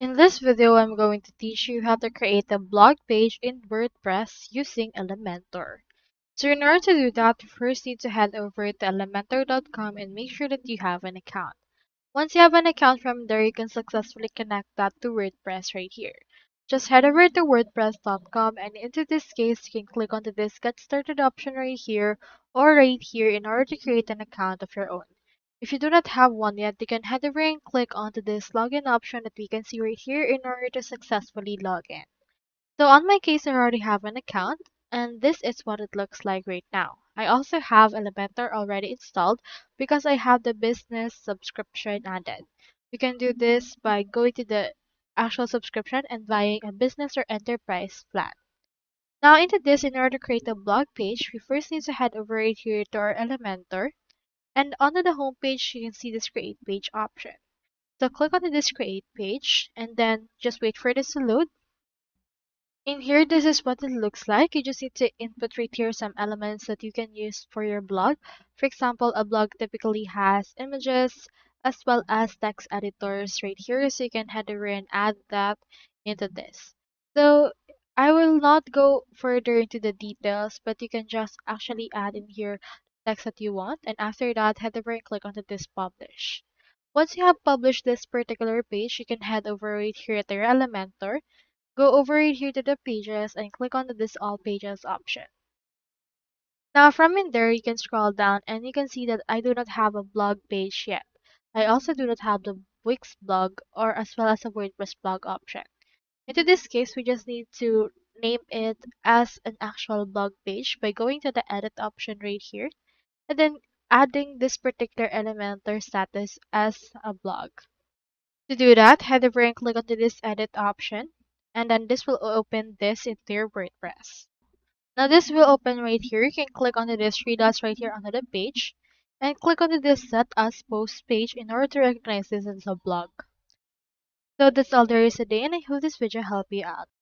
In this video, I'm going to teach you how to create a blog page in WordPress using Elementor. So in order to do that, you first need to head over to elementor.com and make sure that you have an account. Once you have an account from there, you can successfully connect that to WordPress right here. Just head over to wordpress.com and into this case, you can click onto this Get Started option right here or right here in order to create an account of your own. If you do not have one yet, you can head over and click onto this login option that we can see right here in order to successfully log in. So on my case, I already have an account and this is what it looks like right now. I also have Elementor already installed because I have the business subscription added. You can do this by going to the actual subscription and buying a business or enterprise plan. Now into this, in order to create a blog page, we first need to head over right here to our Elementor and under the home page, you can see this create page option. So click on this create page and then just wait for this to load. In here, this is what it looks like. You just need to input right here some elements that you can use for your blog. For example, a blog typically has images as well as text editors right here. So you can head over and add that into this. So I will not go further into the details, but you can just actually add in here text that you want. And after that, head over and click onto this publish. Once you have published this particular page, you can head over right here at your Elementor. Go over it here to the pages and click on this all pages option. Now from in there, you can scroll down and you can see that I do not have a blog page yet. I also do not have the Wix blog or as well as a WordPress blog option. Into this case, we just need to name it as an actual blog page by going to the edit option right here and then adding this particular Elementor status as a blog. To do that, head over and click onto this edit option, and then this will open this into your WordPress. Now this will open right here. You can click onto this three dots right here onto the page, and click onto this set as post page in order to recognize this as a blog. So that's all there is today, and I hope this video helped you out.